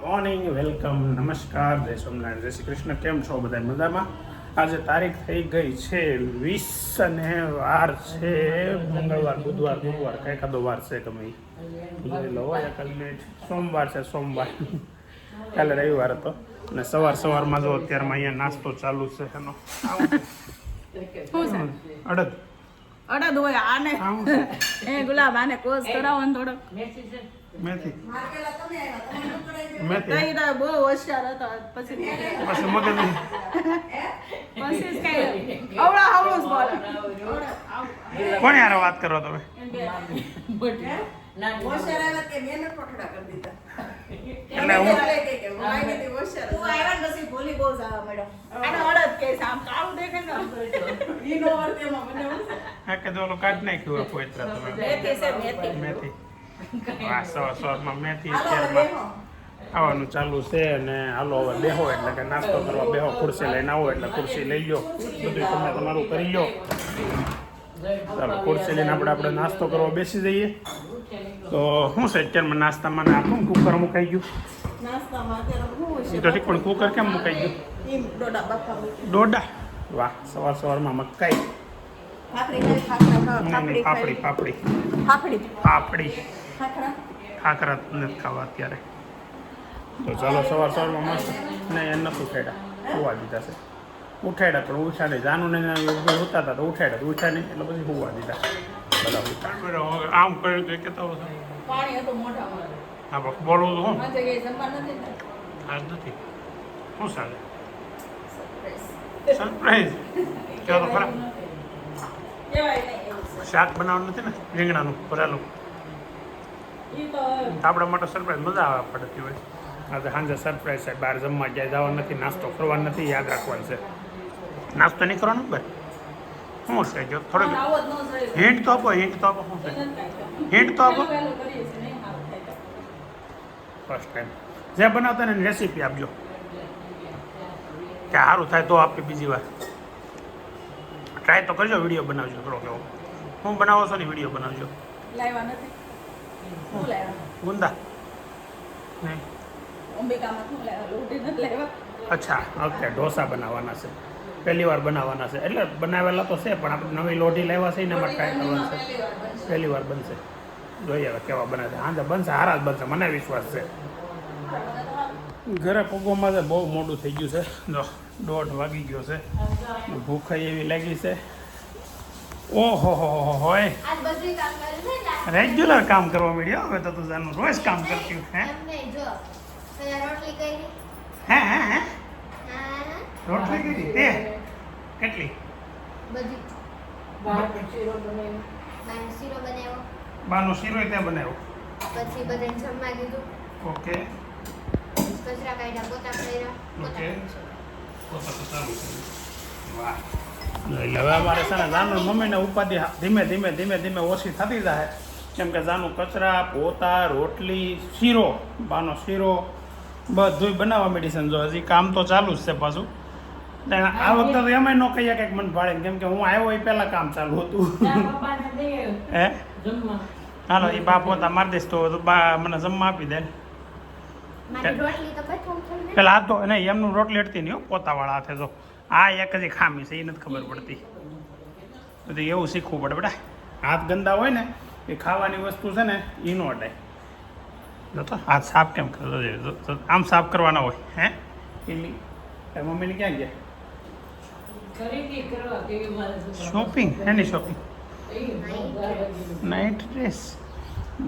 Morning, welcome, નમસ્કાર, જય સોમનાથ, જય શ્રી કૃષ્ણ. કેમ છો બધા? મજામાં? આજે તારીખ થઈ ગઈ છે 20 અને વાર છે મંગળવાર, બુધવાર, ગુરુવાર, કઈ કાદો વાર છે ગમે જોઈ લો. કાલે સોમવાર છે, સોમવાર. કાલે રવિવાર હતો અને સવારમાં જો અત્યારમાં અહીંયા નાસ્તો ચાલુ છે એનો અડદ હોય આને એ ગુલાબ આને કોસ કરાવો ને થોડો મેથી તઈ તો બહુ હોશિયાર હતો પછી મગજ પછી કઈ આવડા આવડું બોલ કોણ યાર વાત કરો તમે? હોશિયાર આવ્યા કે મેને પકડા કરી દીધા એટલે હું તું આવ્યા પછી ભૂલી બહુ જવા મળ્યો આને અડદ કે આમ કાળું દેખે ને ઈનો અર્થ એમાં મને હા કે દોલો કાઢ નાખ્યું પોઈત્રા તમે મેથી વાહ સવારમાં મેથી અત્યારમાં આવવાનું ચાલુ છે અને હાલો હવે બેહો એટલે કે નાસ્તો કરવા બેહો, ખુરશી લઈને આવો એટલે ખુરશી લઈ લો, બધું તમે તમારું કરી લો. ચાલો ખુરશી લઈને આપણે નાસ્તો કરવા બેસી જઈએ. તો શું છે અત્યારમાં નાસ્તામાં આપું કુકર મુકાઈ ગયું એ તો ઠીક, પણ કુકર કેમ મુકાઈ ગયું? ડોડા. વાહ, સવારમાં મકાઈ પાપડી ખાખરા નથી ખાવા અત્યારે. તો ચાલો સવારમાં મસ્ત નહીં એમ નથી ઉઠાડ્યા, હોવા દીધા છે. ઉઠાડ્યા પણ ઉઠા નહીં, જાનું ને ઉઠતા હતા તો ઉઠાડ્યા, ઉઠા નહીં એટલે પછી હોવા દીધા. બધા આમ કર્યું તો કહેતા હા બસ બોલવું તો હું આજ નથી શું ચાલે સરપ્રાઈઝ કયો તો ખરા. શાક બનાવવાનું નથી ને રીંગણાનું ભરેલું, આપણા માટે સરપ્રાઈઝ મજા આવે પડતી હોય. આજે સાંજે સરપ્રાઈઝ છે, બહાર જમવા જાય જવાનું નથી, નાસ્તો કરવાનો નથી, યાદ રાખવાનું છે. નાસ્તો નહીં કરવાનો ભાઈ શું છે? જો થોડુંક હિન્ટ તો આપો, હિન્ટ તો આપો. શું છે હિન્ટ તો આપો? ફર્સ્ટ ટાઈમ જે બનાવતા ને રેસીપી આપજો કે સારું થાય તો આપી બીજી વાર ટ્રાય તો કરજો. વિડીયો બનાવજો થોડો કેવો હું બનાવો છો ને વિડીયો બનાવજો. ગુંદા અચ્છા, ઓકે. ઢોસા બનાવવાના છે, પહેલી વાર બનાવવાના છે. એટલે બનાવેલા તો છે પણ આપણે નવી લોઢી લેવા છે ને એમાં ટ્રાય કરવાનું છે. પહેલી વાર બનશે, જોઈએ હવે કેવા બને છે. હા બનશે, હારા જ બનશે, મને વિશ્વાસ છે. ઘરે પગોમાં છે બહુ મોડું થઈ ગયું છે. જો 1:30 વાગી ગયો છે, ભૂખાઈ એવી લાગી છે. ઓહો હોય રેગ્યુલર કામ કરવા મળ્યો હવે તો. તું જાનું રોજ કામ કરતી હે? હે રોટલી કરી તે કેટલી? બાનો શીરો ત્યાં બનાવ્યો, પછી બધાને જમવા દીધું. ઓકે કચરા કાઢ્યા, પોતા કર્યા, ઓકે. વાહ. એટલે હવે અમારે છે ને જાનું મમ્મીને ઉપાધિ ધીમે ધીમે ઓછી થતી જાય, કેમ કે જાનું કચરા, પોતા, રોટલી, શીરો, બાનો શીરો બધું બનાવવા માંડી છે. જો હજી કામ તો ચાલુ જ છે પાછું. આ વખતે તો એમાંય ન કહીએ કંઈક મન ભાડે, કેમ કે હું આવ્યો એ પહેલાં કામ ચાલુ હતું. હે હાલો એ બા પોતા મારી દઈશ તો બા મને જમવા આપી દે. પેલા હાથ તો નહીં, એમનું રોટલી હટતી નહીં હો, પોતાવાળા હાથે. જો આ એક હજી ખામી છે, એ નથી ખબર પડતી. તો એવું શીખવું પડે બેટા. હાથ ગંદા હોય ને એ ખાવાની વસ્તુ છે ને એ ન હટાય. જો તો હાથ સાફ કેમ કરો, આમ સાફ કરવાના હોય. હે એની મમ્મીને ક્યાં ગયા? શોપિંગ. એની શોપિંગ નાઇટ ડ્રેસ.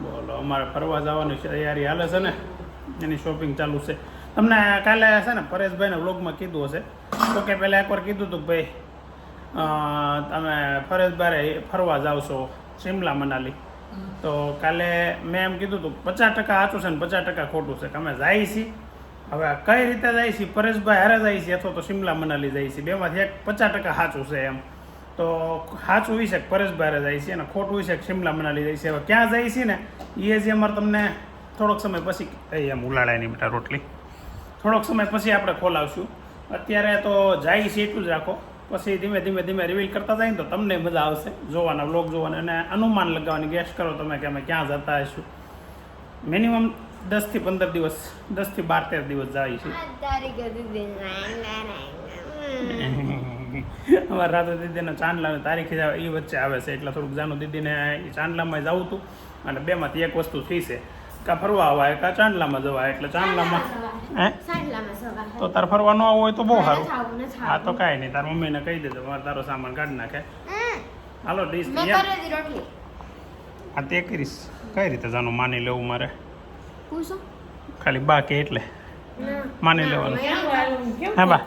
બોલો અમારે ફરવા જવાની તૈયારી હાલે છે ને, એની શોપિંગ ચાલુ છે. તમને કાલે છે ને પરેશભાઈને વ્લોગમાં કીધું હશે તો કે પહેલાં એકવાર કીધું હતું ભાઈ તમે પરેશભાઈ ફરવા જાવ છો શિમલા મનાલી. તો કાલે મેં એમ કીધું હતું 50% સાચું છે ને 50% ખોટું છે કે અમે જાય છીએ. હવે કઈ રીતે જાય છીએ? પરેશભાઈ હારે જાય છે અથવા તો શિમલા મનાલી જાય છે, બેમાંથી એક 50% સાચું છે એમ. તો સાચું વિશે પરેશભાઈ હારે જાય છે અને ખોટું વિશે શિમલા મનાલી જાય છે. હવે ક્યાં જાય છે ને એ જ અમારે તમને થોડોક સમય પછી એમ ઉલાડાય નહીં બેટા રોટલી, થોડોક સમય પછી આપણે ખોલાવશું. અત્યારે તો જાય છે એટલું જ રાખો, પછી ધીમે રિવીલ કરતા જાય ને તો તમને મજા આવશે જોવાના, વ્લોગ જોવાના અને અનુમાન લગાવવાની. ગેસ કરો તમે કે અમે ક્યાં જતા હશું. મિનિમમ 10 થી 15 દિવસ 10 થી 12-13 દિવસ જાય છે આ તારીખે દીદી અમારા રાધા દીદીના ચાંદલાની તારીખે એ વચ્ચે આવે છે એટલે થોડુંક જાનું દીદીને એ ચાંદલામાં જવું હતું અને બેમાંથી એક વસ્તુ થઈ છે કાં ફરવા આવાય કાં ચાંદલામાં જવાય એટલે ચાંદલામાં હે સાંડલામાં સવા તો તાર ફરવા ન આવવું હોય તો બહુ સારું નથી હા તો કાંઈ નહીં તાર મમ્મીને કહી દેજો મારે તારો સામાન કાઢી નાખે હાલો ડીશ મેં યાર કરી દી રોટલી આ તે કરીશ કઈ રીતે જાનું માની લેવું મારે પૂછો ખાલી બા કે એટલે ના માની લેવાનું હા બા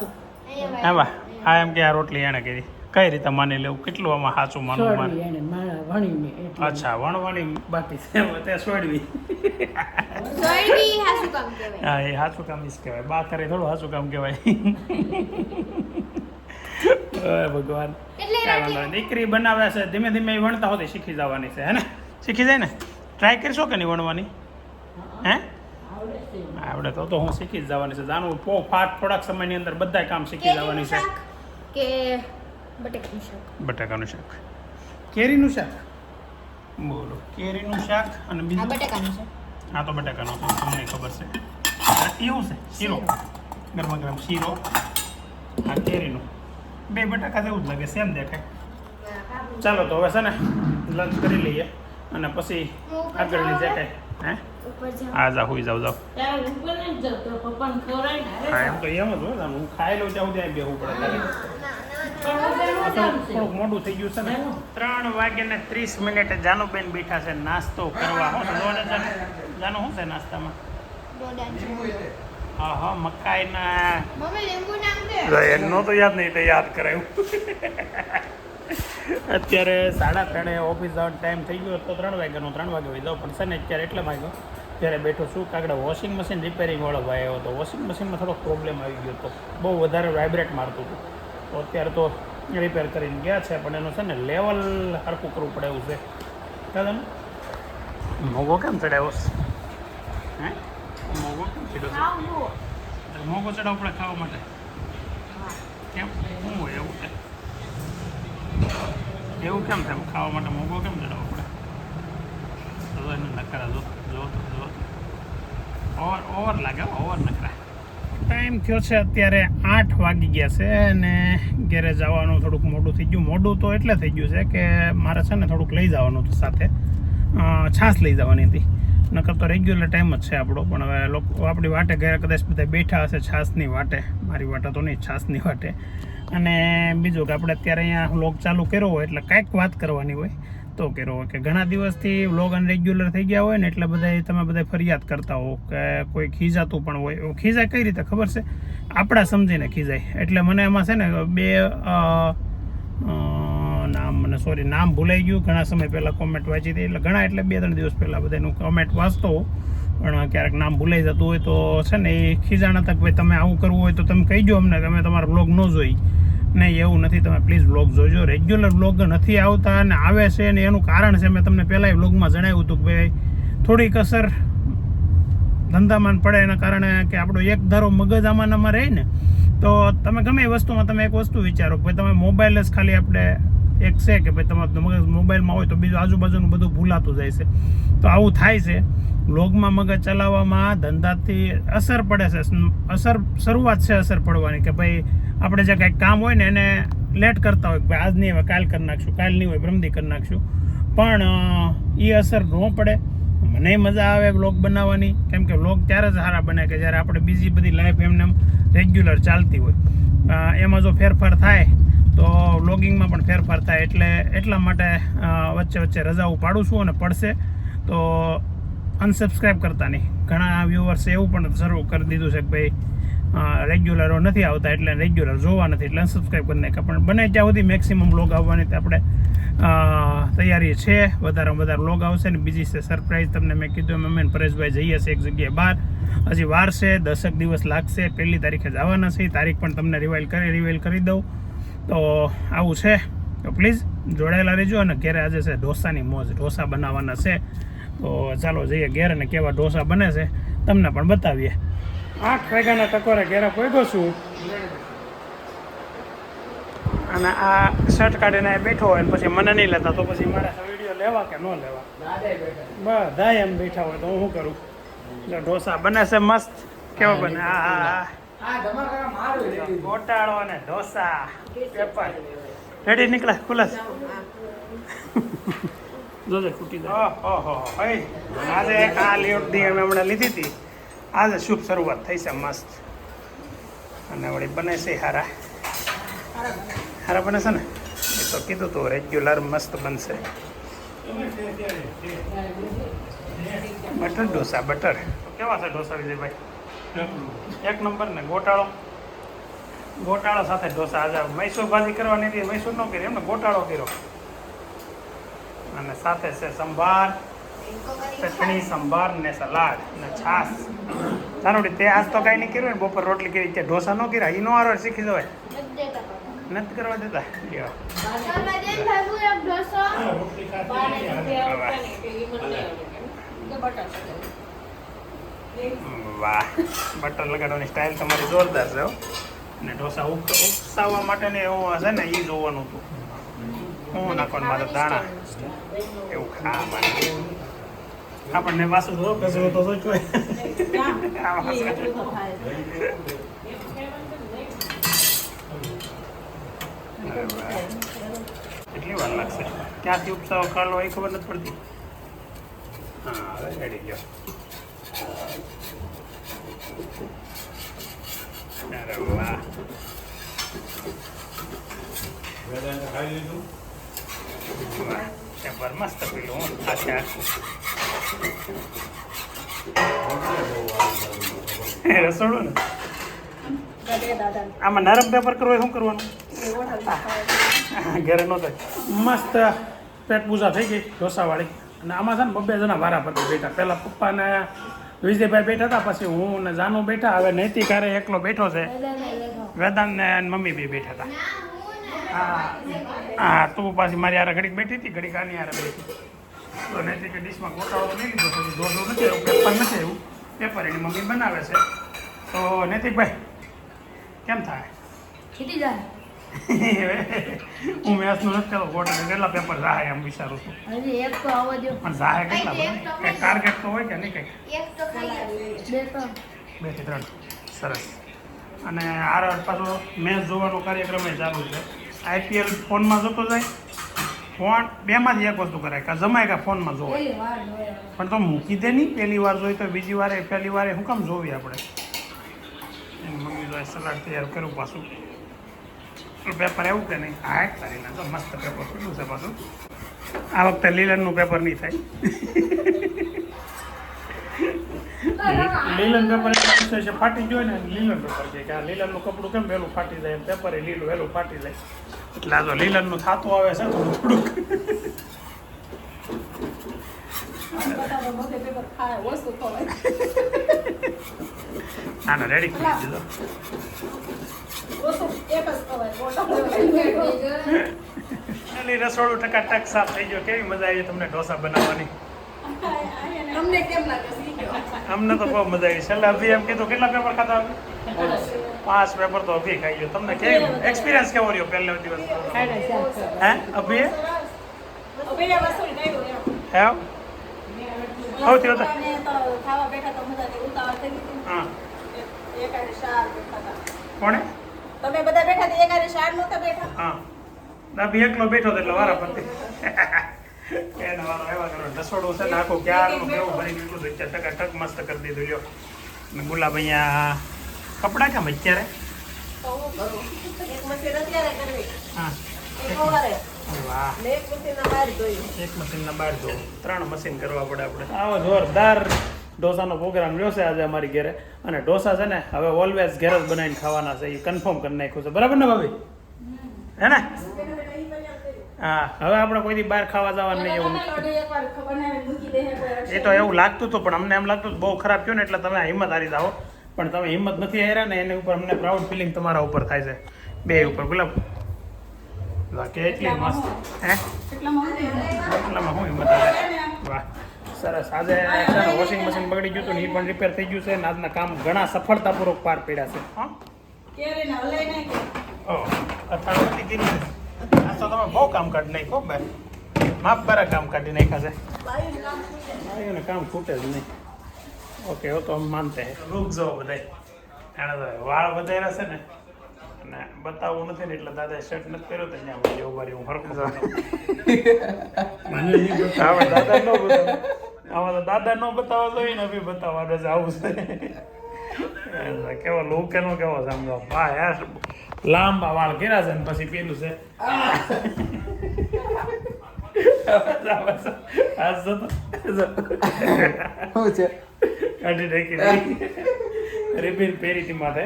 હા બા આ એમ કે આ રોટલી એણે કરી કઈ રીતે માની લેવું કેટલું આમાં સાચું માનવું મારે અચ્છા વણવાની બાકી છે તે સોડવી સોયડી હા શું કામ કહેવાય હા એ સાચું કામ જ કહેવાય બા કરે થોડું સાચું કામ કહેવાય ઓય ભગવાન એટલે કાંઈ વાંધો નહીં. દીકરી બનાવે છે ધીમે ધીમે એ વણતા હોતી શીખી જવાની છે હે ને શીખી જાય ને ટ્રાય કરશો કે નહીં વણવાની હે આવડે તો હું શીખી જ જવાની છે જાણવું થોડાક સમયની અંદર બધા કામ શીખી જવાની છે કે બટેકાનું શાક બટાકાનું શાક કેરીનું શાક બોલો કેરીનું શાક અને આ બીજું બટેકાનું છે હા તો બટાકાનું તો તમને ખબર છે એવું છે શીરો ગરમા ગરમ શીરો આ કેરીનું બે બટાકા જેવું જ લાગે સેમ દેખાય ચાલો તો હવે છે ને લંચ કરી લઈએ અને પછી આગળની જે કંઈ હે ઉપર જાઓ આ જા હોઈ જાવ જાવ હા એમ તો એમ જ હોય હું ખાઈ લઉં ત્યાં સુધી બેહવું પડે થોડુંક મોડું થઈ ગયું છે ને 3:30 જાનુબેન બેઠા છે નાસ્તો કરવા શું છે જાનું શું છે નાસ્તામાં હા હા મકાઈના મમ્મી લીંબુ નાખ દે એનો તો યાદ નહીં તો યાદ કરાયું અત્યારે 3:30 ઓફિસ જવાનો ટાઈમ થઈ ગયો તો 3 વાગ્યાનો 3 વાગે વહી જાવ પણ છે ને અત્યારે એટલે વાગ્યો ત્યારે બેઠો છું કાગડા વોશિંગ મશીન રિપેરિંગ વાળો ભાઈ આવ્યો હતો વોશિંગ મશીનમાં થોડોક પ્રોબ્લેમ આવી ગયો હતો બહુ વધારે વાઇબ્રેટ મારતું હતું તો અત્યારે તો રિપેર કરીને ગયા છે પણ એનું છે ને લેવલ સરખું કરવું પડે એવું છે દાદા મોગો કેમ ચડાવ્યો હે મોગો કેમ ચડાવ્યો મોગો ચડાવવો પડે ખાવા માટે કેમ શું હોય એવું છે એવું કેમ થાય ખાવા માટે મોગો કેમ ચડાવવો પડે તો એને નકરા જો ઓવર લાગે ઓવર નકરા ટાઈમ થયો છે અત્યારે 8 વાગી ગયા છે અને ઘરે જવાનું થોડુંક મોડું થઈ ગયું મોડું તો એટલે થઈ ગયું છે કે મારે છે ને થોડુંક લઈ જવાનું હતું સાથે છાશ લઈ જવાની હતી નકર તો રેગ્યુલર ટાઈમ જ છે આપણો પણ હવે લોકો આપણી વાટે ઘરે કદાચ બધા બેઠા હશે છાશની વાટે મારી વાટે તો નહીં છાશની વાટે અને બીજું કે આપણે અત્યારે અહીંયા વ્લોગ ચાલુ કર્યો હોય એટલે કાંઈક વાત કરવાની હોય તો કર્યો હોય કે ઘણા દિવસથી વ્લોગ અનરેગ્યુલર થઈ ગયા હોય ને એટલે બધા તમે બધા ફરિયાદ કરતા હો કે કોઈ ખીજાતું પણ હોય ખીજાય કઈ રીતે ખબર છે આપણા સમજીને ખીજાય એટલે મને એમાં છે ને બે નામ ભૂલાઈ ગયું ઘણા સમય પહેલાં કોમેન્ટ વાંચી હતી એટલે ઘણા એટલે 2-3 દિવસ પહેલાં બધાનું કોમેન્ટ વાંચતો પણ ક્યારેક નામ ભૂલાઈ જતું હોય તો છે ને એ ખીજાણ હતા કે ભાઈ તમે આવું કરવું હોય તો તમે કહીજો અમને કે અમે તમારા બ્લોગ ન જોઈ નહીં એવું નથી તમે પ્લીઝ બ્લોગ જોજો રેગ્યુલર બ્લોગ નથી આવતા અને આવે છે ને એનું કારણ છે મેં તમને પહેલાંય બ્લોગમાં જણાવ્યું હતું કે ભાઈ થોડીક અસર ધંધામાં પડે એના કારણે કે આપણો એક ધારો મગજ આમાં રહે ને તો તમે ગમે એ વસ્તુમાં તમે એક વસ્તુ વિચારો કે ભાઈ તમે મોબાઈલ જ ખાલી આપણે એક છે કે ભાઈ તમારું મગજ મોબાઈલમાં હોય તો બીજું આજુબાજુનું બધું ભૂલાતું જાય છે તો આવું થાય છે બ્લોગમાં મગજ ચલાવવામાં ધંધાથી અસર પડે છે શરૂઆત છે અસર પડવાની કે ભાઈ આપણે જે કાંઈક કામ હોય ને એને લેટ કરતા હોય કે ભાઈ આજ નહીં હોય કાલ કરી નાખશું કાલ નહીં હોય બ્રહ્મદી કરી નાખશું પણ એ અસર ન પડે મને મજા આવે વ્લોગ બનાવવાની કેમ કે વ્લોગ ત્યારે જ સારા બને કે જ્યારે આપણે બીજી બધી લાઈફ એમને રેગ્યુલર ચાલતી હોય એમાં જો ફેરફાર થાય તો વ્લોગિંગમાં પણ ફેરફાર થાય એટલે એટલા માટે વચ્ચે રજાઓ પાડું છું અને પડશે તો અનસબસ્ક્રાઈબ કરતા નહીં ઘણા વ્યુઅર્સે એવું પણ શરૂ કરી દીધું છે કે ભાઈ રેગ્યુલરો નથી આવતા એટલે રેગ્યુલર જોવા નથી એટલે અનસબસ્ક્રાઈબ કરી નાખ્યા પણ બને ત્યાં સુધી મેક્સિમમ વ્લોગ આવવાની તે આપણે તૈયારી છે વધારેમાં વધારે વ્લોગ આવશે ને બીજી છે સરપ્રાઈઝ તમને મેં કીધું એમ અમે પરેશભાઈ જઈએ છીએ એક જગ્યાએ બહાર હજી વાર છે 10 દિવસ લાગશે 1 તારીખે જવાના છે તારીખ પણ તમને રિવાઇલ કરી દઉં તો આવું છે તો પ્લીઝ જોડાયેલા રહેજો અને ઘેરે આજે છે ઢોસાની મોજ ઢોસા બનાવવાના છે તો ચાલો જઈએ ઘેર અને કેવા ઢોસા બને છે તમને પણ બતાવીએ 8 વાગ્યાના ટકોરે ઘેરે પહોંચ્યો છું અને આ શર્ટ કાઢીને બેઠો હોય પછી મને નહીં લેતા તો પછી મારે વિડીયો લેવા કે ન લેવા બધા એમ બેઠા હોય તો હું શું કરું જો ઢોસા બને છે મસ્ત. કેવો બને? આ ગોટાળો અને ઢોસા પેપર રેડી નીકળે ખુલ્લા જોજે ફૂટી જાય. ઓહો ભાઈ આજે આ લેવડની અમે હમણાં લીધી હતી. આજે શુભ શરૂઆત થઈ છે મસ્ત. અને વળી બને છે હારા બને છે ને? એ તો કીધું તો રેગ્યુલર મસ્ત બનશે. બટર ઢોસા બટર કેવા છે ઢોસા વિજયભાઈ? એક નંબર ને ગોટાળો સાથે ઢોસા. આજે મૈસૂર ભાજી કરવાની હતી, મૈસૂર નો કરી એમને ગોટાળો કર્યો. અને સાથે છે સંભાર, ચટણી, સંભાર ને સલાડ ને છાસ. તારોડી તે આજ તો કાંઈ નહીં કર્યું ને, બપોર રોટલી કરી ત્યાં ઢોસા ન કર્યા. એનો આરો શીખી જવાય, નથી કરવા દેતા. વાહ, બટર લગાડવાની સ્ટાઇલ તમારી જોરદાર છે. અને ઢોસા ઉપસાવવા માટે ને એવું હશે ને, એ જોવાનું હતું. હું નાખવાનું મારા દાણા એવું ખાવાનું. આપણને પાછું જો કચરો તો સોચવાય. કેટલી વાર લાગશે? ક્યાંથી ઉપસાવો કાઢો એ ખબર નથી પડતી. હા, હવે રેડી ગયો. અરે વાહ, પેપર મસ્ત પેલું આખે આખું રસોડું ને. આમાં નરમ પેપર કરવું શું કરવાનું? ઘરે નો થાય. મસ્ત પેટ પૂજા થઈ ગઈ ઢોસાવાળી. અને આમાં છે ને 2 જણા વારા પરથી બેઠા. પહેલાં પપ્પાને વિજયભાઈ બેઠા હતા, પછી હું ને જાનુ બેઠા. હવે નૈતિક હારે એકલો બેઠો છે. વેદાંત ને મમ્મી બી બેઠા હતા. હા, તું પાછી મારી હારે ઘડીક બેઠી હતી, ઘડીક આની હારે બેઠી. તો નૈતિકે ડીશમાં ગોટાળો લઈ લીધો. પછી દોઢો નથી એવું, પેપર નથી એવું. પેપર એની મમ્મી બનાવે છે. તો નૈતિકભાઈ કેમ થાય? હું મેથ્સનું નથી કરતો. ગોટા કેટલા પેપર જાય એમ વિચારું છું. પણ જાય કેટલા? કંઈક ટાર્ગેટ તો હોય કે નહીં? કંઈક 2 થી 3. સરસ. અને આર પાછો મેચ જોવાનો કાર્યક્રમ ચાલુ છે. IPL ફોનમાં જોતો જાય. ફોન બેમાંથી એક વસ્તુ કરાય, કાં જમાય કાં ફોનમાં જોવાય. પણ તો મૂકી દે નહીં. પહેલી વાર જોઈ તો બીજી વારે પહેલી વારે શું કામ જોવી આપણે? એની મમ્મી જો સલાડ તૈયાર કર્યું પાછું. પેપર એવું કે નહીં? હા, સારી ના તો મસ્ત પેપર કેટલું છે પાછું. આ વખતે લીલનનું પેપર નહીં થાય. લીલન પેપર છે ફાટી ગયો ને, લીલન પેપર છે કે આ લીલનનું કપડું કેમ વહેલું ફાટી જાય, પેપર એ લીલું વહેલું ફાટી જાય. એટલે આ જો લીલનનું થાતું આવે છે થોડું થોડુંક. ના ના, રેડી કરી દીધો. એટલે રસોડું ટકાટક સાફ થઈ ગયો. કેવી મજા આવી તમને ઢોસા બનાવવાની? અમને તો બહુ મજા આવી. છેલ્લા અભી એમ કીધું કેટલા પેપર ખાતા? 5 પેપર તો અભી ખાઈ ગયો. તમને કેવું એક્સપિરિયન્સ કેવો રહ્યો પહેલો દિવસ? હે અભી હે સૌથી વધારે હા કોણે? તમે બધા બેઠા હતા, એક આરે શાર નહોતા બેઠા. હા, અભી એકલો બેઠો હતો એટલે વારા પરથી એના વારો એવા કરો. રસોડું છે ને આખું ક્યારનું કેવું ભરી ગયું હતું. ટકાટક મસ્ત કરી દીધું. લ્યો ને ગુલાબ અહીંયા કપડાં કેમ અત્યારે? એક મશીન અત્યારે કરવી. હા, એક સવારે. વાહ, ને એક મશીનના બહાર ધોઈ. એક મશીનના બહાર ધો. 3 મશીન કરવા પડે આપણે. આવો જોરદાર ઢોસાનો પ્રોગ્રામ રહ્યો છે આજે અમારી ઘરે. અને ઢોસા છે ને હવે ઓલવેઝ ઘરે જ બનાવીને ખાવાના છે. એ કન્ફર્મ કરી નાખ્યું છે. બરાબર ને ભાભી? હે ને? હા, હવે આપણે કોઈથી બહાર ખાવા જવાનું નહીં એવું. એ તો એવું લાગતું હતું, પણ અમને એમ લાગતું હતું બહુ ખરાબ થયું ને એટલે તમે હિંમત હારી જાઓ. પણ તમે હિંમત નથી હાર્યા ને, એની ઉપર અમને પ્રાઉડ ફિલિંગ તમારા ઉપર થાય છે. 2 ઉપર ગુલાબ કેટલી મસ્ત. હે એટલામાં હું હિંમત આવે. વાહ, સરસ. આજે વોશિંગ મશીન બગડી ગયું હતું ને, એ પણ રિપેર થઈ ગયું છે. ને આજના કામ ઘણા સફળતાપૂર્વક પાર પડ્યા છે. હા, અથાણું નથી કીધું. આ તો તમે બહુ કામ કાઢી નાખો ભાઈ. માપ બરા કામ કાઢી નાખ્યા છે. કામ ખૂટે જ નહીં. ઓકે હો તો हम मानते हैं લુક જો બધાય એને તો વાળ વધાર્યા છે ને અને બતાવવું નથી ને એટલે દાદા શર્ટ નથી પહેર્યો તો ત્યાં મને ઉભા રહી હું હરખું મને નહીં બતાવે દાદા નો બતાવે આમાં તો દાદા નો બતાવવા જોઈએ ને બી બતાવવાનું છે આવું છે કેવો લુક એનો કેવો સમજો વાહ યાર લાંબા વાળ કર્યા છે ને પછી પેલું છે કાઢી નાખી રિબિન પહેરી હતી માથે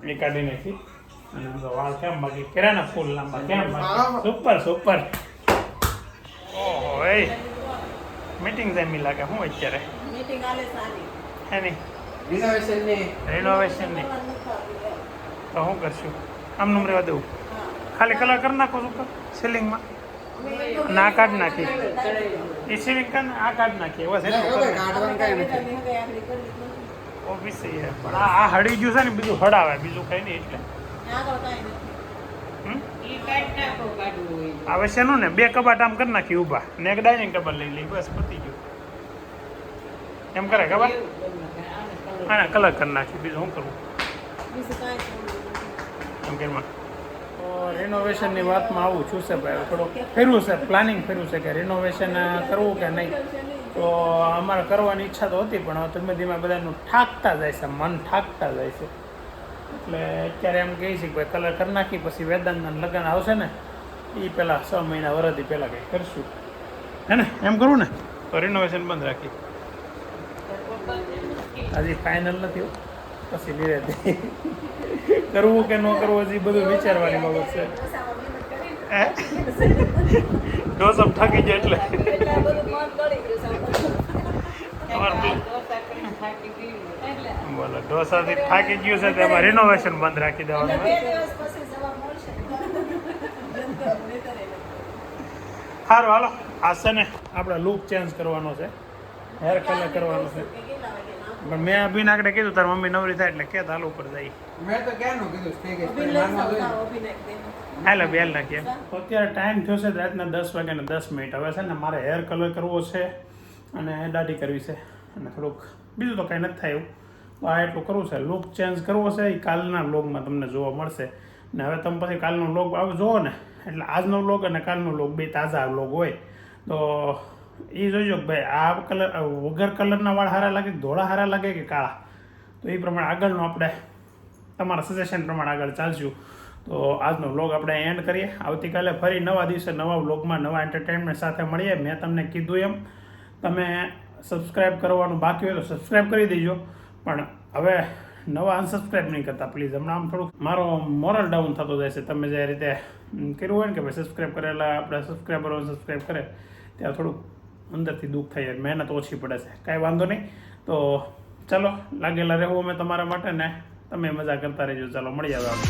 એ કાઢી નાખી અને વાળ કેમ બાકી કર્યા ને ફૂલ લાંબા કેમ સુપર સુપર ઓહો એ મીટિંગ જેમી લાગે હું અત્યારે મીટિંગ આલે સારી એની રિનોવેશન ની તો શું કરશું આમનું રહેવા દેવું ખાલી કલર કરી નાખો છું સીલિંગમાં અને આ કાઢ નાખી એ સીલિંગ કરીને આ કાઢ નાખી બસ કાઢવાનું કઈ નથી ઓફિસ છે પણ આ હળી ગયું છે ને બીજું હડાવે બીજું કઈ નહીં એટલે હવે શેનું ને બે કબાટ આમ કરી નાખી ઊભા ને એક ડાઇનિંગ ટેબલ લઈ લઈ બસ પતી ગયું એમ કરે ખબર હા કલર કરી નાખી બીજું શું કરવું એમ ઘરમાં તો રિનોવેશનની વાતમાં આવું છું છે ભાઈ થોડુંક ફેરવું છે પ્લાનિંગ ફેરવું છે કે રિનોવેશન કરવું કે નહીં તો અમારે કરવાની ઈચ્છા તો હતી પણ ધીમે ધીમે બધાનું ઠાકતા જાય છે મન ઠાકતા જાય છે એટલે અત્યારે એમ કહે છે કે ભાઈ કલર કરી નાખી પછી વેદાંતના લગ્ન આવશે ને એ પહેલાં 6 મહિના વરસથી પહેલાં કંઈક કરશું હે ને એમ કરવું ને તો રિનોવેશન બંધ રાખી હજી ફાઇનલ નથી પછી ધીરે ધીરે કરવું કે ન કરવું હજી બધું વિચારવાની બાબત છે ઢોસમ થાકી જાય એટલે બોલો ઢોસાથી થાકી ગયું છે તેમાં રિનોવેશન બંધ રાખી દેવાનું સારું હાલો આ છે ને આપણે લુક ચેન્જ કરવાનો છે હેર કલર કરવાનો છે પણ મેં અભિન આગળ કીધું તાર મમ્મી નવરી થાય એટલે કે ચાલુ ઉપર જાય મેં તો ક્યાંનું કીધું થઈ ગઈ હાલે બેલ નાખીએ તો અત્યારે ટાઈમ થયો છે રાતના 10 વાગ્યાને 10 મિનિટ હવે છે ને મારે હેર કલર કરવો છે અને દાઢી કરવી છે અને થોડુંક બીજું તો કાંઈ નથી થાય એવું તો આ એટલું કરવું છે લુક ચેન્જ કરવો છે એ કાલના વ્લોગમાં તમને જોવા મળશે ને હવે તમે પછી કાલનો વ્લોગ જોવો ને એટલે આજનો વ્લોગ અને કાલનો વ્લોગ બે તાજા વ્લોગ હોય તો એ જોઈજો કે ભાઈ આ કલર વગર કલરના વાળ સારા લાગે કે ધોળા સારા લાગે કે કાળા તો એ પ્રમાણે આગળનો આપણે તમારા સજેશન પ્રમાણે આગળ ચાલશું તો આજનો વ્લોગ આપણે એન્ડ કરીએ આવતીકાલે ફરી નવા દિવસે નવા વ્લોગમાં નવા એન્ટરટેનમેન્ટ સાથે મળીએ મેં તમને કીધું એમ તમે સબસ્ક્રાઈબ કરવાનું બાકી હોય તો સબસ્ક્રાઈબ કરી દેજો પણ હવે નવા અનસબસ્ક્રાઈબ નહીં કરતા પ્લીઝ હમણાં આમ થોડુંક મારો મોરલ ડાઉન થતો જાય છે તમે જે રીતે કર્યું હોય ને કે ભાઈ સબસ્ક્રાઈબ કરેલા આપણે સબસ્ક્રાઈબરો સબસ્ક્રાઈબ કરે ત્યાં થોડુંક અંદરથી દુઃખ થાય મહેનત ઓછી પડે છે કાંઈ વાંધો નહીં તો ચાલો લાગેલા રહેવું અમે તમારા માટે ને તમે મજા કરતા રહેજો ચાલો મળી આવે આપણે